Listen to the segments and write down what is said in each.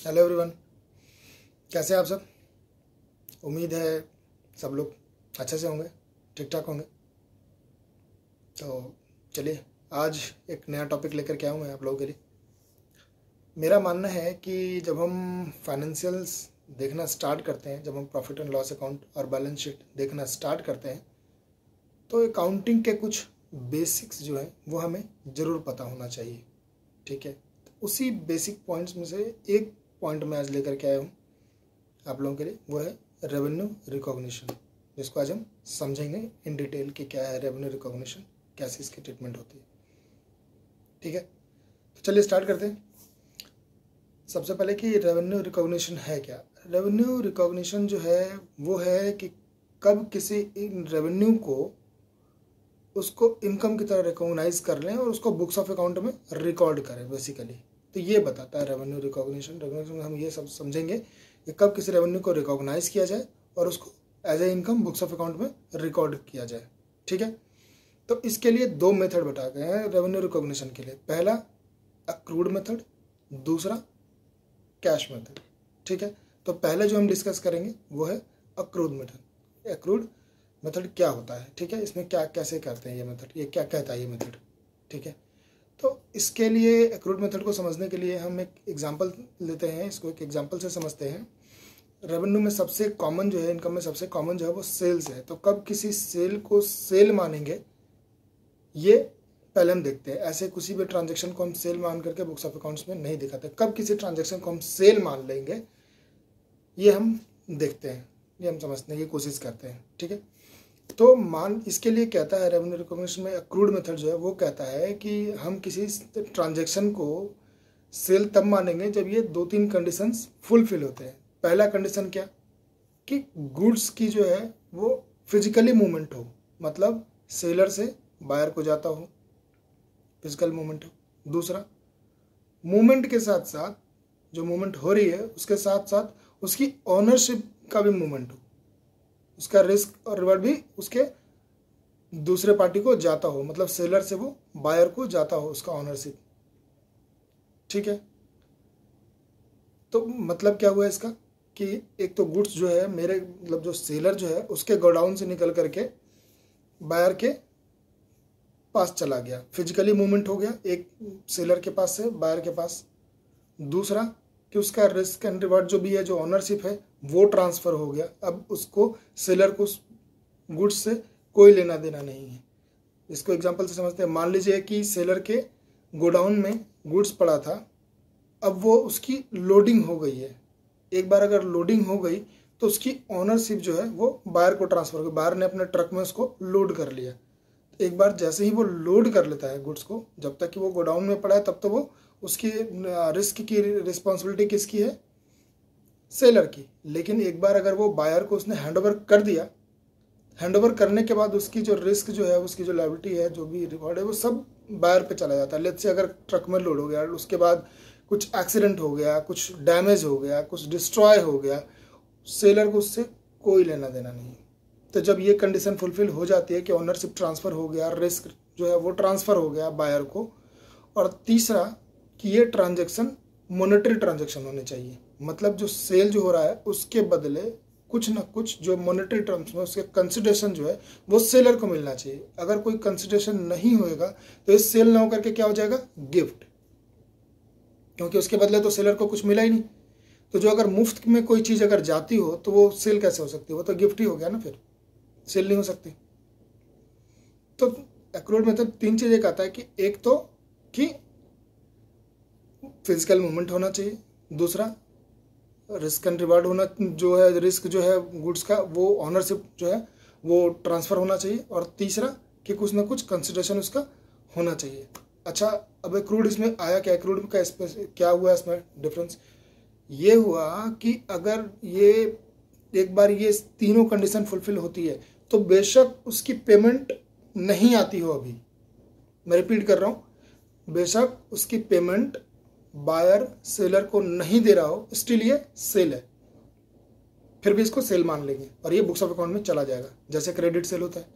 Hello everyone, कैसे हैं आप सब। उम्मीद है सब लोग अच्छे से होंगे, ठीक ठाक होंगे। तो चलिए आज एक नया टॉपिक लेकर के आया हूँ मैं आप लोगों के लिए। मेरा मानना है कि जब हम फाइनेंशियल्स देखना स्टार्ट करते हैं, जब हम प्रॉफिट एंड लॉस अकाउंट और बैलेंस शीट देखना स्टार्ट करते हैं, तो अकाउंटिंग के कुछ बेसिक्स जो हैं वो हमें ज़रूर पता होना चाहिए। ठीक है, तो उसी बेसिक पॉइंट्स में से एक पॉइंट मैं आज लेकर के आया हूँ आप लोगों के लिए, वो है रेवेन्यू रिकॉग्निशन, जिसको आज हम समझेंगे इन डिटेल कि क्या है रेवेन्यू रिकॉग्निशन, कैसे इसकी ट्रीटमेंट होती है। ठीक है, तो चलिए स्टार्ट करते हैं। सबसे पहले कि रेवेन्यू रिकॉग्निशन है क्या। रेवेन्यू रिकॉग्निशन जो है वो है कि कब किसी रेवेन्यू को उसको इनकम की तरह रिकॉग्नाइज कर लें और उसको बुक्स ऑफ अकाउंट में रिकॉर्ड करें बेसिकली। तो ये बताता है रेवेन्यू रिकॉग्निशन। रेवेन्यू में हम ये सब समझेंगे कि कब किसी रेवेन्यू को रिकॉग्नाइज किया जाए और उसको as a income books of account में रिकॉर्ड किया जाए। ठीक है, तो इसके लिए दो मेथड बताए गए हैं रेवेन्यू रिकॉग्निशन के लिए। पहला अक्रूड मेथड, दूसरा कैश मेथड। ठीक है, तो पहले जो हम डिस्कस करेंगे वो है अक्रूड मेथड। अक्रूड मेथड क्या होता है, ठीक है, इसमें क्या कैसे करते हैं ये मेथड, ये क्या कहता है ये मेथड। ठीक है, तो इसके लिए अक्रूड मेथड को समझने के लिए हम एक एग्जांपल लेते हैं, इसको एक एग्जांपल से समझते हैं। रेवेन्यू में सबसे कॉमन जो है, इनकम में सबसे कॉमन जो है वो सेल्स है। तो कब किसी सेल को सेल मानेंगे ये पहले हम देखते हैं। ऐसे किसी भी ट्रांजेक्शन को हम सेल मान करके बुक्स ऑफ अकाउंट्स में नहीं दिखाते। कब किसी ट्रांजेक्शन को हम सेल मान लेंगे ये हम देखते हैं, ये हम समझने की कोशिश करते हैं। ठीक है, तो मान इसके लिए कहता है रेवेन्यू रिकॉग्निशन में अक्रूड मेथड जो है वो कहता है कि हम किसी ट्रांजैक्शन को सेल तब मानेंगे जब ये दो तीन कंडीशंस फुलफिल होते हैं। पहला कंडीशन क्या कि गुड्स की जो है वो फिजिकली मूवमेंट हो, मतलब सेलर से बायर को जाता हो, फिजिकल मूवमेंट हो। दूसरा, मूवमेंट के साथ साथ जो मूवमेंट हो रही है उसके साथ साथ उसकी ऑनरशिप का भी मूवमेंट हो, उसका रिस्क और रिवॉर्ड भी उसके दूसरे पार्टी को जाता हो, मतलब सेलर से वो बायर को जाता हो उसका ऑनरशिप। ठीक है, तो मतलब क्या हुआ इसका कि एक तो गुड्स जो है मेरे मतलब जो सेलर जो है उसके गोडाउन से निकल करके बायर के पास चला गया, फिजिकली मूवमेंट हो गया एक सेलर के पास से बायर के पास। दूसरा कि उसका रिस्क एंड रिवॉर्ड जो भी है, जो ऑनरशिप है वो ट्रांसफ़र हो गया। अब उसको सेलर को गुड्स से कोई लेना देना नहीं है। इसको एग्जांपल से समझते हैं। मान लीजिए कि सेलर के गोडाउन में गुड्स पड़ा था, अब वो उसकी लोडिंग हो गई है। एक बार अगर लोडिंग हो गई तो उसकी ऑनरशिप जो है वो बायर को ट्रांसफ़र हो गई, बायर ने अपने ट्रक में उसको लोड कर लिया। एक बार जैसे ही वो लोड कर लेता है गुड्स को, जब तक कि वो गोडाउन में पड़ा है तब तो वो उसकी रिस्क की रिस्पॉन्सिबिलिटी किसकी है, सेलर की। लेकिन एक बार अगर वो बायर को उसने हैंडओवर कर दिया, हैंडओवर करने के बाद उसकी जो रिस्क जो है, उसकी जो लायबिलिटी है, जो भी रिवॉर्ड है, वो सब बायर पे चला जाता है। लेट्स से अगर ट्रक में लोड हो गया, उसके बाद कुछ एक्सीडेंट हो गया, कुछ डैमेज हो गया, कुछ डिस्ट्रॉय हो गया, सेलर को उससे कोई लेना देना नहीं। तो जब ये कंडीशन फुलफिल हो जाती है कि ऑनरशिप ट्रांसफ़र हो गया, रिस्क जो है वो ट्रांसफ़र हो गया बायर को, और तीसरा कि ये ट्रांजैक्शन मॉनेटरी ट्रांजैक्शन होने चाहिए, मतलब जो सेल जो हो रहा है उसके बदले कुछ ना कुछ जो मॉनेटरी टर्म्स में उसके कंसिडरेशन जो है वो सेलर को मिलना चाहिए। अगर कोई कंसिडरेशन नहीं होएगा तो इस सेल ना होकर के क्या हो जाएगा, गिफ्ट, क्योंकि उसके बदले तो सेलर को कुछ मिला ही नहीं। तो जो अगर मुफ्त में कोई चीज़ अगर जाती हो तो वो सेल कैसे हो सकती है, वो तो गिफ्ट ही हो गया ना, फिर सेल नहीं हो सकती। तो अक्रूड मेथड तीन चीज़ें कहता है कि एक तो कि फिजिकल मूवमेंट होना चाहिए, दूसरा रिस्क एंड रिवार्ड होना, जो है रिस्क जो है गुड्स का वो ऑनरशिप जो है वो ट्रांसफ़र होना चाहिए, और तीसरा कि कुछ ना कुछ कंसिडरेशन उसका होना चाहिए। अच्छा, अब अक्रूड इसमें आया क्या, अक्रूड का क्या हुआ इसमें डिफरेंस, ये हुआ कि अगर ये एक बार ये तीनों कंडीशन फुलफिल होती है तो बेशक उसकी पेमेंट नहीं आती हो, अभी मैं रिपीट कर रहा हूँ, बेशक उसकी पेमेंट बायर सेलर को नहीं दे रहा हो, स्टिल ये सेल है, फिर भी इसको सेल मान लेंगे और ये बुक्स ऑफ अकाउंट में चला जाएगा, जैसे क्रेडिट सेल होता है।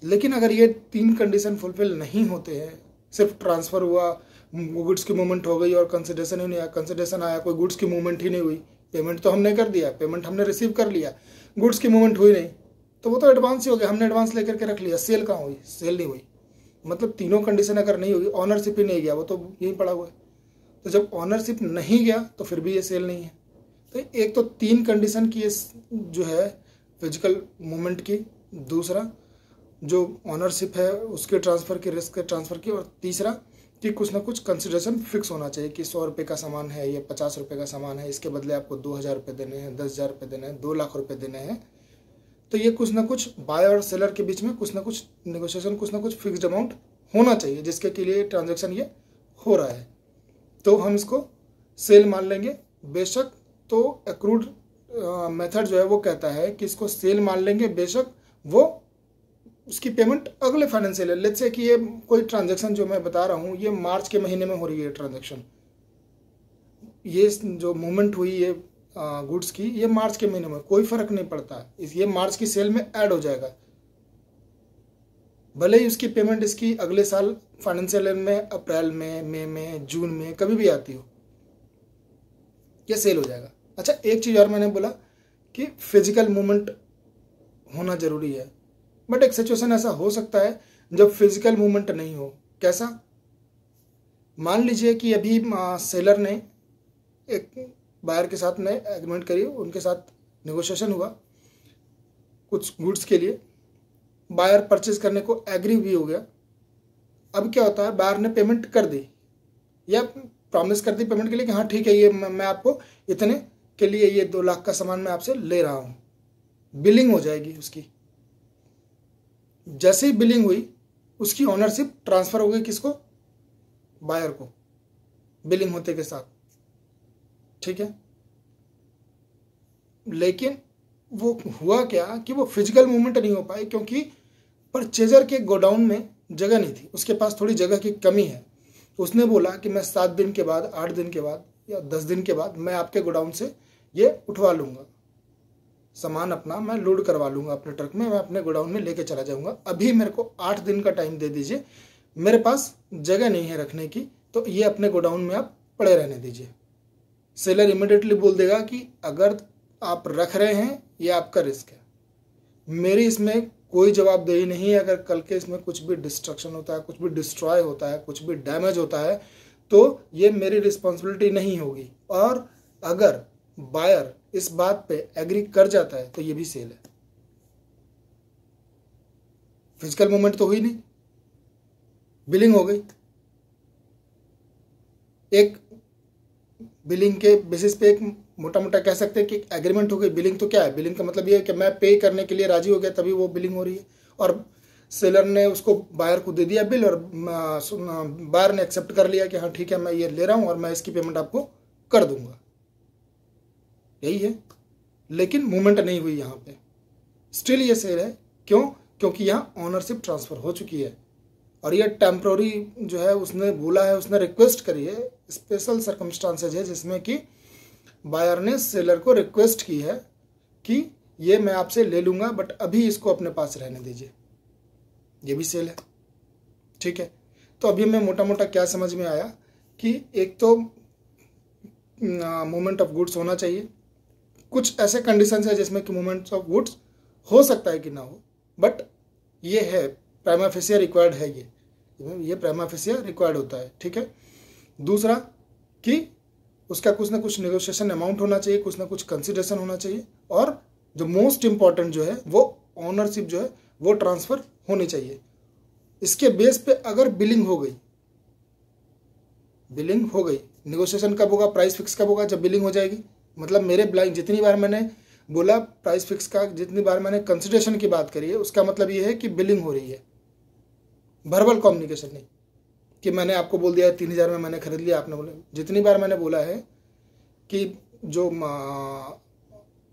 लेकिन अगर ये तीन कंडीशन फुलफिल नहीं होते हैं, सिर्फ ट्रांसफ़र हुआ, गुड्स की मूवमेंट हो गई और कंसिडरेशन ही नहीं आया, कंसिडरेशन आया, कोई गुड्स की मूवमेंट ही नहीं हुई, पेमेंट तो हमने कर दिया, पेमेंट हमने रिसीव कर लिया, गुड्स की मूवमेंट हुई नहीं, तो वो तो एडवांस ही हो गया, हमने एडवांस लेकर के रख लिया, सेल कहाँ हुई, सेल नहीं हुई। मतलब तीनों कंडीशन अगर नहीं हुई, ऑनरशिप ही नहीं गया, वो तो यहीं पड़ा हुआ है। तो जब ऑनरशिप नहीं गया तो फिर भी ये सेल नहीं है। तो एक तो 3 कंडीशन की जो है फिजिकल मूवमेंट की, दूसरा जो ऑनरशिप है उसके ट्रांसफ़र की, रिस्क के ट्रांसफ़र की, और तीसरा कि कुछ ना कुछ कंसिडरेशन फिक्स होना चाहिए कि 100 रुपये का सामान है, ये 50 रुपये का सामान है, इसके बदले आपको 2000 रुपये देने हैं, 10,000 रुपये देने हैं, 2 लाख रुपये देने हैं। तो ये कुछ ना कुछ बायर और सेलर के बीच में कुछ ना कुछ नेगोशिएशन, कुछ ना कुछ फिक्स्ड अमाउंट होना चाहिए जिसके लिए ट्रांजेक्शन ये हो रहा है। तो हम इसको सेल मान लेंगे बेशक। तो एक्रूड मेथड जो है वो कहता है कि इसको सेल मान लेंगे बेशक वो उसकी पेमेंट अगले फाइनेंशियल ईयर, लेट्स से कि ये कोई ट्रांजैक्शन जो मैं बता रहा हूँ ये मार्च के महीने में हो रही है ट्रांजैक्शन, ये जो मूवमेंट हुई है गुड्स की, ये मार्च के महीने में, कोई फर्क नहीं पड़ता, ये मार्च की सेल में ऐड हो जाएगा, भले ही उसकी पेमेंट इसकी अगले साल फाइनेंशियल ईयर में अप्रैल में, मई में, जून में कभी भी आती हो, ये सेल हो जाएगा। अच्छा, एक चीज़ और मैंने बोला कि फिजिकल मूवमेंट होना जरूरी है, बट एक सिचुएशन ऐसा हो सकता है जब फिजिकल मूवमेंट नहीं हो। कैसा? मान लीजिए कि अभी सेलर ने एक बायर के साथ में एग्रीमेंट करी, उनके साथ नेगोशिएशन हुआ कुछ गुड्स के लिए, बायर परचेज करने को एग्री भी हो गया। अब क्या होता है, बायर ने पेमेंट कर दी या प्रॉमिस कर दी पेमेंट के लिए कि हाँ ठीक है, ये मैं आपको इतने के लिए ये 2 लाख का सामान मैं आपसे ले रहा हूँ, बिलिंग हो जाएगी उसकी। जैसे ही बिलिंग हुई उसकी ऑनरशिप ट्रांसफर हो गई किसको? बायर को, बिलिंग होते के साथ, ठीक है। लेकिन वो हुआ क्या कि वो फिजिकल मूवमेंट नहीं हो पाई क्योंकि परचेजर के गोडाउन में जगह नहीं थी, उसके पास थोड़ी जगह की कमी है। उसने बोला कि मैं 7 दिन के बाद, 8 दिन के बाद या 10 दिन के बाद मैं आपके गोडाउन से ये उठवा लूँगा, सामान अपना मैं लोड करवा लूँगा अपने ट्रक में, मैं अपने गोडाउन में लेके चला जाऊँगा, अभी मेरे को 8 दिन का टाइम दे दीजिए, मेरे पास जगह नहीं है रखने की, तो ये अपने गोडाउन में आप पड़े रहने दीजिए। सेलर इमिडिएटली बोल देगा कि अगर आप रख रहे हैं ये आपका रिस्क है, मेरी इसमें कोई जवाबदेही नहीं है। अगर कल के इसमें कुछ भी डिस्ट्रक्शन होता है, कुछ भी डिस्ट्रॉय होता है, कुछ भी डैमेज होता है तो ये मेरी रिस्पॉन्सिबिलिटी नहीं होगी। और अगर बायर इस बात पे एग्री कर जाता है तो ये भी सेल है। फिजिकल मूवमेंट तो हुई नहीं, बिलिंग हो गई। एक बिलिंग के बेसिस पे एक मोटा मोटा कह सकते हैं कि एग्रीमेंट हो गई। बिलिंग तो क्या है? बिलिंग का मतलब ये है कि मैं पे करने के लिए राजी हो गया तभी वो बिलिंग हो रही है, और सेलर ने उसको बायर को दे दिया बिल, और बायर ने एक्सेप्ट कर लिया कि हाँ ठीक है मैं ये ले रहा हूँ और मैं इसकी पेमेंट आपको कर दूंगा, यही है। लेकिन मूवमेंट नहीं हुई यहाँ पे, स्टिल ये सेल है। क्यों? क्योंकि यहाँ ऑनरशिप ट्रांसफर हो चुकी है और ये टेम्प्रोरी जो है उसने बोला है, उसने रिक्वेस्ट करी है, स्पेशल सर्कमस्टांसेज है जिसमें कि बायर ने सेलर को रिक्वेस्ट की है कि ये मैं आपसे ले लूँगा बट अभी इसको अपने पास रहने दीजिए, ये भी सेल है, ठीक है। तो अभी मैं मोटा मोटा क्या समझ में आया कि एक तो मूवमेंट ऑफ गुड्स होना चाहिए, कुछ ऐसे कंडीशंस है जिसमें कि मूवमेंट ऑफ गुड्स हो सकता है कि ना हो, बट ये है प्राइमा फेसिया रिक्वायर्ड है, ये प्राइमा फेसिया रिक्वायर्ड होता है, ठीक है। दूसरा कि उसका कुछ ना कुछ नेगोशिएशन अमाउंट होना चाहिए, कुछ ना कुछ कंसिडरेशन होना चाहिए, और जो मोस्ट इंपॉर्टेंट जो है वो ऑनरशिप जो है वो ट्रांसफर होनी चाहिए। इसके बेस पे अगर बिलिंग हो गई, नेगोशिएशन कब होगा? प्राइस फिक्स कब होगा? जब बिलिंग हो जाएगी। मतलब मेरे ब्लाइंग जितनी बार मैंने बोला प्राइस फिक्स का, जितनी बार मैंने कंसिडरेशन की बात करी है, उसका मतलब ये है कि बिलिंग हो रही है, वर्बल कम्युनिकेशन नहीं कि मैंने आपको बोल दिया 3000 में मैंने खरीद लिया, आपने बोला। जितनी बार मैंने बोला है कि जो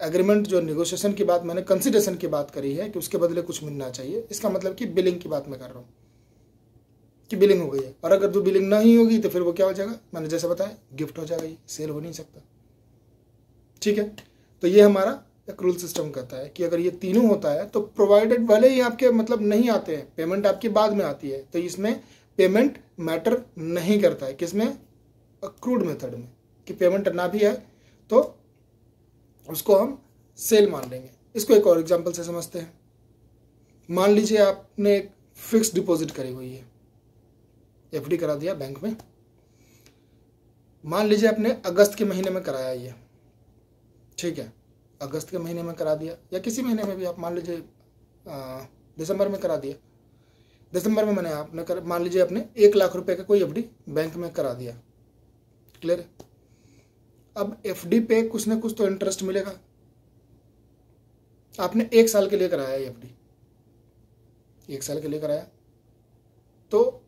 एग्रीमेंट, जो नेगोशिएशन की बात मैंने कंसिडरेशन की बात करी है कि उसके बदले कुछ मिलना चाहिए, इसका मतलब कि बिलिंग की बात मैं कर रहा हूँ कि बिलिंग हो गई है। और अगर तो बिलिंग नहीं होगी तो फिर वो क्या हो जाएगा? मैंने जैसे बताया, गिफ्ट हो जाएगा, ये सेल हो नहीं सकता, ठीक है। तो ये हमारा एक रूल सिस्टम कहता है कि अगर ये तीनों होता है तो प्रोवाइडेड, भले ही आपके मतलब नहीं आते हैं, पेमेंट आपकी बाद में आती है, तो इसमें पेमेंट मैटर नहीं करता है। किसमें? अक्रूड मेथड में, कि पेमेंट ना भी है तो उसको हम सेल मान लेंगे। इसको एक और एग्जांपल से समझते हैं। मान लीजिए आपने एक फिक्स डिपॉजिट करी हुई है, एफडी करा दिया बैंक में। मान लीजिए आपने अगस्त के महीने में कराया ये, ठीक है, अगस्त के महीने में करा दिया या किसी महीने में भी आप मान लीजिए दिसंबर में करा दिया। दिसंबर में मैंने आपने मान लीजिए आपने 1 लाख रुपए का कोई एफडी बैंक में करा दिया। क्लियर है? अब एफडी पे कुछ ना कुछ तो इंटरेस्ट मिलेगा। आपने 1 साल के लिए कराया एफडी, 1 साल के लिए कराया, तो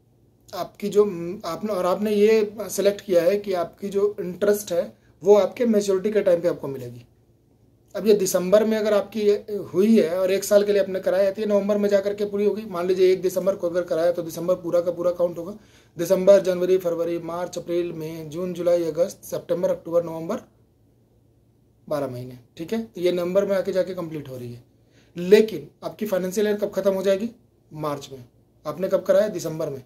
आपकी जो आपने ये सेलेक्ट किया है कि आपकी जो इंटरेस्ट है वो आपके मैच्योरिटी के टाइम पे आपको मिलेगी। अब ये दिसंबर में अगर आपकी हुई है और 1 साल के लिए आपने कराया है, नवंबर में जाकर के पूरी होगी। मान लीजिए 1 दिसंबर को अगर कराया तो दिसंबर पूरा का पूरा काउंट होगा। दिसंबर, जनवरी, फरवरी, मार्च, अप्रैल, मई, जून, जुलाई, अगस्त, सितंबर, अक्टूबर, नवंबर, 12 महीने। ठीक है, तो ये नवंबर में आके जाके कंप्लीट हो रही है। लेकिन आपकी फाइनेंशियल ईयर कब खत्म हो जाएगी? मार्च में। आपने कब कराया? दिसंबर में।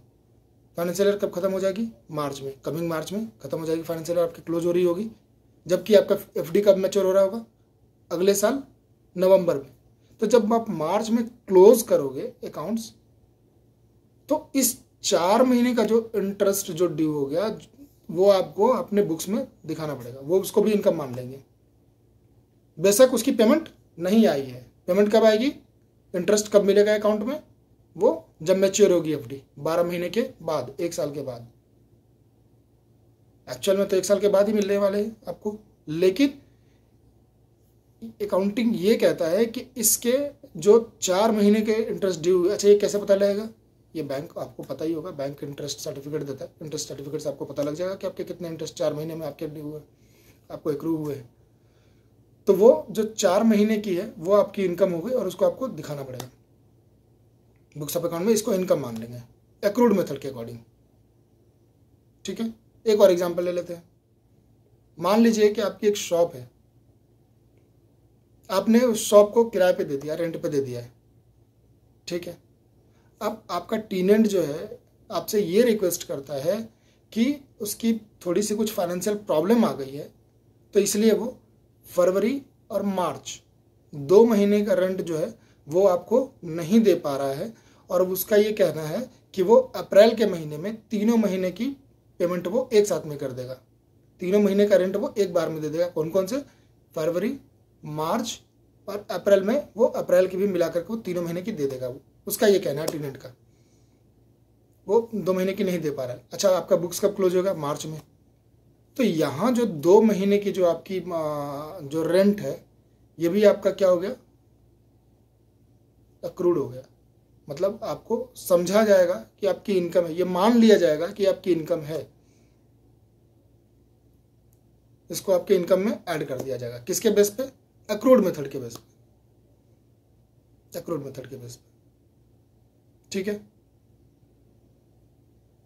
फाइनेंशियल ईयर कब खत्म हो जाएगी? मार्च में। कमिंग मार्च में खत्म हो जाएगी फाइनेंशियल ईयर, आपकी क्लोज हो रही होगी। जबकि आपका एफडी कब मैच्योर हो रहा होगा? अगले साल नवंबर में। तो जब आप मार्च में क्लोज करोगे अकाउंट्स, तो इस 4 महीने का जो इंटरेस्ट जो ड्यू हो गया वो आपको अपने बुक्स में दिखाना पड़ेगा। वो उसको भी इनकम मान लेंगे, बेशक उसकी पेमेंट नहीं आई है। पेमेंट कब आएगी? इंटरेस्ट कब मिलेगा अकाउंट में? वो जब मैच्योर होगी एफडी, 12 महीने के बाद, 1 साल के बाद। एक्चुअल में तो 1 साल के बाद ही मिलने वाले हैं आपको, लेकिन अकाउंटिंग ये कहता है कि इसके जो 4 महीने के इंटरेस्ट ड्यू हुए। अच्छा, ये कैसे पता लगेगा? ये बैंक, आपको पता ही होगा, बैंक इंटरेस्ट सर्टिफिकेट देता है। इंटरेस्ट सर्टिफिकेट से आपको पता लग जाएगा कि आपके कितने इंटरेस्ट 4 महीने में आपके ड्यू हुए, आपको एक्रू हुए हैं। तो वो जो 4 महीने की है वो आपकी इनकम हो गई और उसको आपको दिखाना पड़ेगा बुक्स ऑफ अकाउंट में। इसको इनकम मान लेंगे एक्रूड मेथड के अकॉर्डिंग। ठीक है, एक और एग्जांपल ले लेते हैं। मान लीजिए कि आपकी एक शॉप है, आपने उस शॉप को किराए पे दे दिया, रेंट पे दे दिया है। ठीक है, अब आपका टेनेंट जो है आपसे ये रिक्वेस्ट करता है कि उसकी थोड़ी सी कुछ फाइनेंशियल प्रॉब्लम आ गई है, तो इसलिए वो फरवरी और मार्च 2 महीने का रेंट जो है वो आपको नहीं दे पा रहा है। और उसका ये कहना है कि वो अप्रैल के महीने में 3 महीने की पेमेंट वो एक साथ में कर देगा। 3 महीने का रेंट वो एक बार में दे देगा। कौन कौन से? फरवरी, मार्च और अप्रैल में वो अप्रैल की भी मिलाकर के वो 3 महीने की दे देगा। वो उसका ये कहना है टेनेंट का, वो 2 महीने की नहीं दे पा रहा है। अच्छा, आपका बुक्स कब क्लोज होगा? मार्च में। तो यहाँ जो 2 महीने की जो आपकी जो रेंट है ये भी आपका क्या हो गया? अक्रूड हो गया। मतलब आपको समझा जाएगा कि आपकी इनकम है, ये मान लिया जाएगा कि आपकी इनकम है, इसको आपके इनकम में ऐड कर दिया जाएगा। किसके बेस पे? अक्रूड मेथड के बेस पे, अक्रूड मेथड के बेस पे। ठीक है,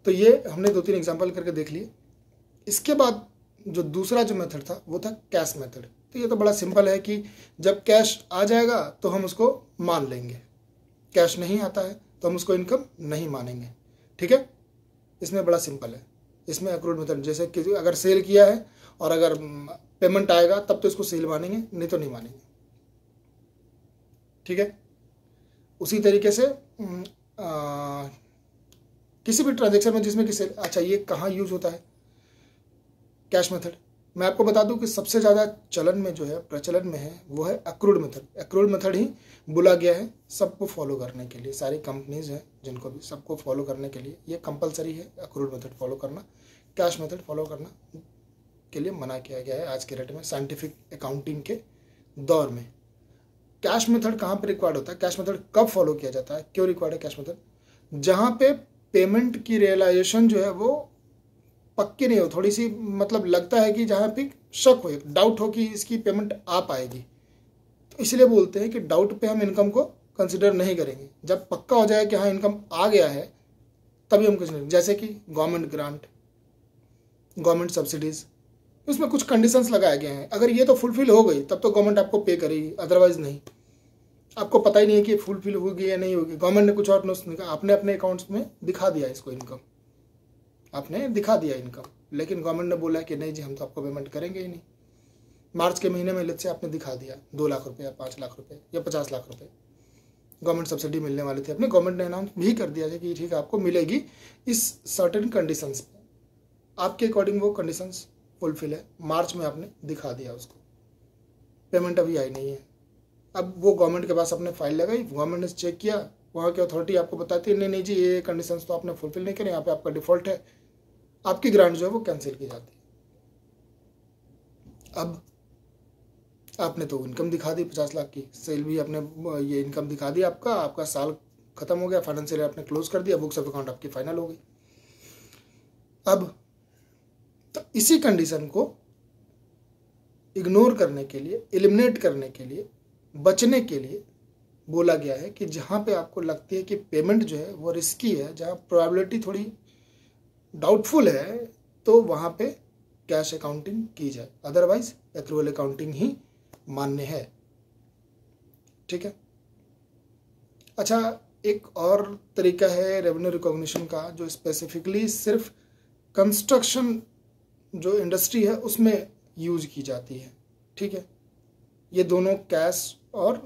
तो ये हमने 2-3 एग्जांपल करके देख लिए। इसके बाद जो दूसरा जो मेथड था वो था कैश मेथड। तो ये तो बड़ा सिंपल है कि जब कैश आ जाएगा तो हम उसको मान लेंगे, कैश नहीं आता है तो हम उसको इनकम नहीं मानेंगे। ठीक है, इसमें बड़ा सिंपल है। इसमें अक्रूड मेथड, जैसे कि अगर सेल किया है और अगर पेमेंट आएगा तब तो इसको सेल मानेंगे, नहीं तो नहीं मानेंगे। ठीक है, उसी तरीके से किसी भी ट्रांजेक्शन में जिसमें कि सेल। अच्छा, ये कहाँ यूज होता है कैश मेथड? मैं आपको बता दूं कि सबसे ज़्यादा चलन में जो है, प्रचलन में है, वो है अक्रूड मेथड। अक्रूड मेथड ही बोला गया है सबको फॉलो करने के लिए। सारी कंपनीज हैं जिनको भी, सबको फॉलो करने के लिए ये कंपलसरी है अक्रूड मेथड फॉलो करना। कैश मेथड फॉलो करना के लिए मना किया गया है आज के डेट में, साइंटिफिक अकाउंटिंग के दौर में। कैश मेथड कहाँ पर रिक्वायर्ड होता है? कैश मेथड कब फॉलो किया जाता है? क्यों रिक्वायर्ड है कैश मेथड? जहाँ पे पेमेंट की रियलाइजेशन जो है वो पक्की नहीं हो, थोड़ी सी मतलब लगता है कि जहाँ पे शक हो, डाउट हो कि इसकी पेमेंट आ पाएगी, तो इसलिए बोलते हैं कि डाउट पे हम इनकम को कंसिडर नहीं करेंगे। जब पक्का हो जाए कि हाँ इनकम आ गया है तभी हम कंसिडर। जैसे कि गवर्नमेंट ग्रांट, गवर्नमेंट सब्सिडीज, उसमें कुछ कंडीशंस लगाए गए हैं। अगर ये तो फुलफिल हो गई तब तो गवर्नमेंट आपको पे करेगी, अदरवाइज नहीं। आपको पता ही नहीं है कि फुलफिल होगी या नहीं होगी। गवर्नमेंट ने कुछ और नोट्स निकाला, आपने अपने अकाउंट्स में दिखा दिया इसको इनकम, आपने दिखा दिया इनकम, लेकिन गवर्नमेंट ने बोला कि नहीं जी हम तो आपको पेमेंट करेंगे ही नहीं। मार्च के महीने में लेट्स से आपने दिखा दिया 2 लाख रुपये या 5 लाख रुपये या 50 लाख रुपये गवर्नमेंट सब्सिडी मिलने वाले थे, अपने गवर्नमेंट ने अनाउंस भी कर दिया था कि ठीक है आपको मिलेगी इस सर्टेन कंडीशंस पे, आपके अकॉर्डिंग वो कंडीशंस फुलफिल है। मार्च में आपने दिखा दिया उसको, पेमेंट अभी आई नहीं है। अब वो गवर्नमेंट के पास आपने फाइल लगाई, गवर्नमेंट ने चेक किया, वहाँ की अथॉरिटी आपको बताती है नहीं नहीं जी ये कंडीशंस तो आपने फुलफिल नहीं करे, यहाँ पे आपका डिफॉल्ट है, आपकी ग्रांट जो है वो कैंसिल की जाती है। अब आपने तो इनकम दिखा दी 50 लाख की, सेल भी आपने ये इनकम दिखा दी, आपका साल खत्म हो गया, फाइनेंशियल ईयर आपने क्लोज कर दिया, बुक्स ऑफ अकाउंट आपकी फाइनल हो गई। अब तो इसी कंडीशन को इग्नोर करने के लिए, एलिमिनेट करने के लिए, बचने के लिए बोला गया है कि जहाँ पे आपको लगती है कि पेमेंट जो है वो रिस्की है, जहाँ प्रोबेबिलिटी थोड़ी डाउटफुल है, तो वहाँ पे कैश अकाउंटिंग की जाए, अदरवाइज एक्रूअल अकाउंटिंग ही मान्य है। ठीक है। अच्छा, एक और तरीका है रेवेन्यू रिकॉग्निशन का जो स्पेसिफिकली सिर्फ कंस्ट्रक्शन जो इंडस्ट्री है उसमें यूज की जाती है। ठीक है, ये दोनों कैश और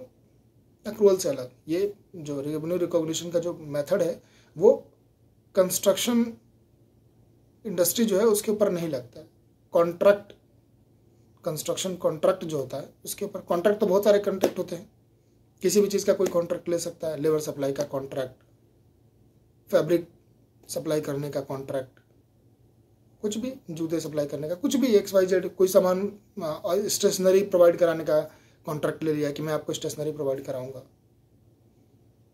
एक्रूअल से अलग, ये जो रेवेन्यू रिकॉग्निशन का जो मेथड है वो कंस्ट्रक्शन इंडस्ट्री जो है उसके ऊपर नहीं लगता है। कॉन्ट्रैक्ट, कंस्ट्रक्शन कॉन्ट्रैक्ट जो होता है उसके ऊपर, कॉन्ट्रैक्ट तो बहुत सारे कॉन्ट्रैक्ट होते हैं, किसी भी चीज़ का कोई कॉन्ट्रैक्ट ले सकता है, लेबर सप्लाई का कॉन्ट्रैक्ट, फैब्रिक सप्लाई करने का कॉन्ट्रैक्ट, कुछ भी, जूते सप्लाई करने का, कुछ भी XYZ, कोई सामान स्टेशनरी प्रोवाइड कराने का कॉन्ट्रैक्ट ले लिया कि मैं आपको स्टेशनरी प्रोवाइड कराऊंगा।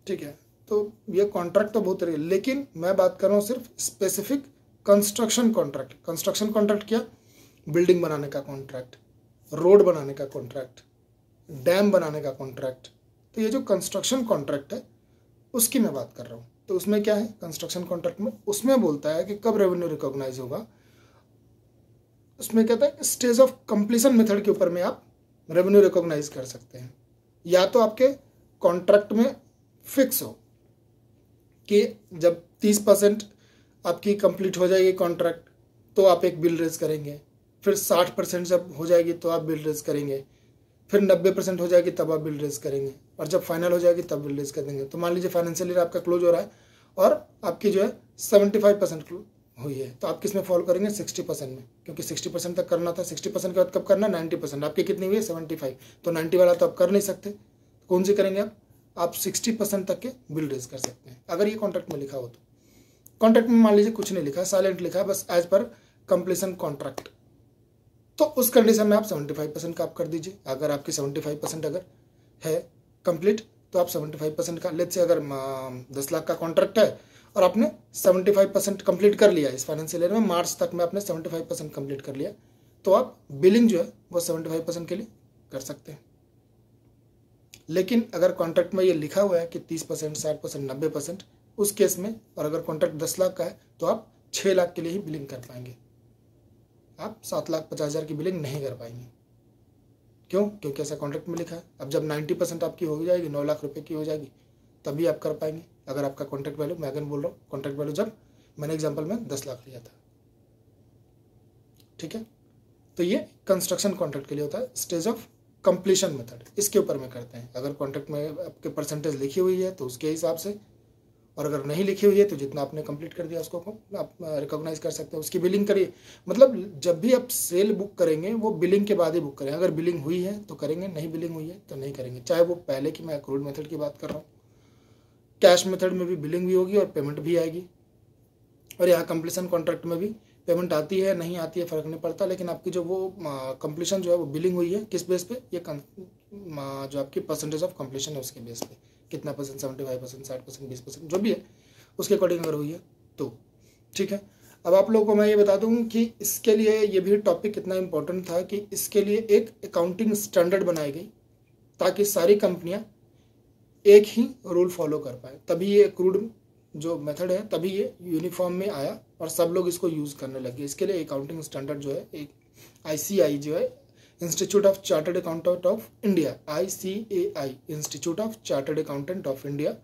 ठीक है, तो ये कॉन्ट्रैक्ट तो बहुत तरह, लेकिन मैं बात कर रहा हूँ सिर्फ specific construction contract. Construction contract क्या? बिल्डिंग बनाने का कॉन्ट्रैक्ट, रोड बनाने का कॉन्ट्रैक्ट, डैम बनाने का कॉन्ट्रैक्ट। तो ये जो कंस्ट्रक्शन कॉन्ट्रैक्ट है उसकी मैं बात कर रहा हूँ। तो उसमें क्या है, कंस्ट्रक्शन कॉन्ट्रैक्ट में उसमें बोलता है कि कब रेवेन्यू रिकॉग्नाइज होगा, उसमें कहता है स्टेज ऑफ कंप्लीशन मेथड के ऊपर में आप रेवेन्यू रिकॉग्नाइज कर सकते हैं। या तो आपके कॉन्ट्रैक्ट में फिक्स हो कि जब 30% आपकी कंप्लीट हो जाएगी कॉन्ट्रैक्ट तो आप एक बिल रेज करेंगे, फिर 60% जब हो जाएगी तो आप बिल रेज करेंगे, फिर 90% हो जाएगी तब आप बिल रेज करेंगे, और जब फाइनल हो जाएगी तब बिल रेज कर देंगे। तो मान लीजिए फाइनेंशियल ईयर आपका क्लोज हो रहा है और आपकी जो है 75% हुई है, तो आप किस में फॉलो करेंगे? 60% में, क्योंकि 60% तक करना था। 60% के बाद कब करना? 90%। आपकी कितनी हुई है? 75। तो 90 वाला तो आप कर नहीं सकते, कौन सी करेंगे आप 60% तक के बिल रेज कर सकते हैं, अगर ये कॉन्ट्रैक्ट में लिखा हो तो। कॉन्ट्रैक्ट में मान लीजिए कुछ नहीं लिखा, साइलेंट लिखा है, बस एज पर कंप्लीशन कॉन्ट्रैक्ट, तो उस कंडीशन में आप 75% का आप कर दीजिए। अगर आपकी 75% अगर है कंप्लीट तो आप 75% का, लेट्स से अगर 10 लाख का कॉन्ट्रैक्ट है और आपने 75% कंप्लीट कर लिया इस फाइनेंशियल ईयर में, मार्च तक में आपने 75% कंप्लीट कर लिया, तो आप बिलिंग जो है वो 75% के लिए कर सकते हैं। लेकिन अगर कॉन्ट्रैक्ट में ये लिखा हुआ है कि 30%, 60%, 90%, उस केस में, और अगर कॉन्ट्रैक्ट 10 लाख का है तो आप 6 लाख के लिए ही बिलिंग कर पाएंगे, आप 7,50,000 की बिलिंग नहीं कर पाएंगे। क्यों? क्योंकि ऐसा कॉन्ट्रैक्ट में लिखा है। अब जब 90% आपकी हो जाएगी, 9 लाख रुपए की हो जाएगी, तभी आप कर पाएंगे। अगर आपका कॉन्ट्रैक्ट वैल्यू, मैं अगेन बोल रहा हूँ, कॉन्ट्रैक्ट वैल्यू जब मैंने एग्जांपल में 10 लाख लिया था। ठीक है, तो ये कंस्ट्रक्शन कॉन्ट्रैक्ट के लिए होता है स्टेज ऑफ कंप्लीशन मेथड, इसके ऊपर में करते हैं। अगर कॉन्ट्रैक्ट में आपके परसेंटेज लिखी हुई है तो उसके हिसाब से, और अगर नहीं लिखी हुई है तो जितना आपने कंप्लीट कर दिया उसको आप रिकॉग्नाइज कर सकते हैं, उसकी बिलिंग करिए। मतलब जब भी आप सेल बुक करेंगे वो बिलिंग के बाद ही बुक करें। अगर बिलिंग हुई है तो करेंगे, नहीं बिलिंग हुई है तो नहीं करेंगे। चाहे वो पहले की, मैं एक्रूड मेथड की बात कर रहा हूँ, कैश मेथड में भी बिलिंग भी होगी और पेमेंट भी आएगी, और यहाँ कंप्लीशन कॉन्ट्रैक्ट में भी पेमेंट आती है नहीं आती है फर्क नहीं पड़ता, लेकिन आपकी जो वो कंप्लीशन जो है वो बिलिंग हुई है किस बेस पे? ये जो आपकी परसेंटेज ऑफ कंप्लीशन है उसके बेस पे, कितना परसेंट, 75%, 60%, 20%, जो भी है उसके अकॉर्डिंग अगर हुई है तो ठीक है। अब आप लोगों को मैं ये बता दूं कि इसके लिए ये भी टॉपिक कितना इंपॉर्टेंट था कि इसके लिए एक अकाउंटिंग स्टैंडर्ड बनाई गई ताकि सारी कंपनियां एक ही रूल फॉलो कर पाए, तभी ये एक्रूड जो मेथड है तभी ये यूनिफॉर्म में आया और सब लोग इसको यूज़ करने लगे। इसके लिए अकाउंटिंग स्टैंडर्ड जो है, एक ICAI जो है, institute of chartered accountant of India, ICAI, institute of chartered accountant of India,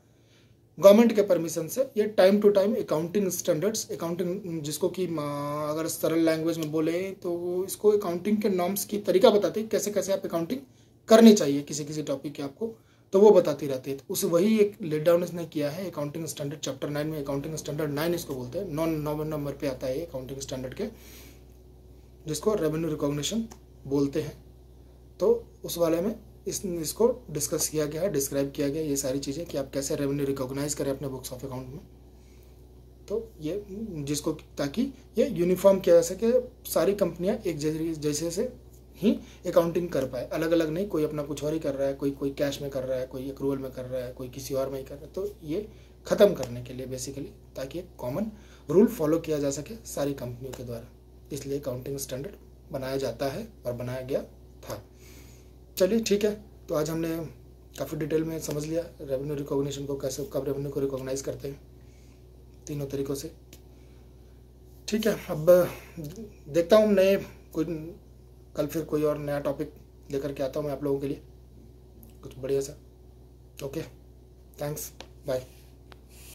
government के परमिशन से ये time to time accounting standards, accounting जिसको कि अगर सरल लैंग्वेज में बोले तो इसको अकाउंटिंग के नॉर्म्स की तरीका बताती है, कैसे कैसे आप अकाउंटिंग करनी चाहिए किसी किसी टॉपिक के आपको, तो वो बताती रहती है। तो उस वही एक लेट डाउन इसने किया है अकाउंटिंग स्टैंडर्ड चैप्टर 9 में, अकाउंटिंग स्टैंडर्ड 9 इसको बोलते हैं, 9 नंबर पे आता है अकाउंटिंग स्टैंडर्ड के, जिसको रेवेन्यू रिकॉग्निशन बोलते हैं। तो उस वाले में इसको डिस्कस किया गया है, डिस्क्राइब किया गया ये सारी चीज़ें कि आप कैसे रेवेन्यू रिकॉग्नाइज करें अपने बुक्स ऑफ अकाउंट में। तो ये जिसको ताकि ये यूनिफॉर्म किया जा सके, सारी कंपनियां एक जैसे से ही अकाउंटिंग कर पाए, अलग अलग नहीं, कोई अपना कुछ और ही कर रहा है, कोई कैश में कर रहा है, कोई एक्रूवल में कर रहा है, कोई किसी और में ही कर रहा है। तो ये ख़त्म करने के लिए बेसिकली, ताकि एक कॉमन रूल फॉलो किया जा सके सारी कंपनियों के द्वारा, इसलिए अकाउंटिंग स्टैंडर्ड बनाया जाता है और बनाया गया था। चलिए ठीक है, तो आज हमने काफ़ी डिटेल में समझ लिया रेवेन्यू रिकॉग्निशन को, कैसे कब रेवेन्यू को रिकॉग्नाइज करते हैं, तीनों तरीक़ों से। ठीक है, अब देखता हूँ नए कोई कल फिर कोई और नया टॉपिक लेकर के आता हूँ मैं आप लोगों के लिए, कुछ बढ़िया सा। Okay, thanks, bye.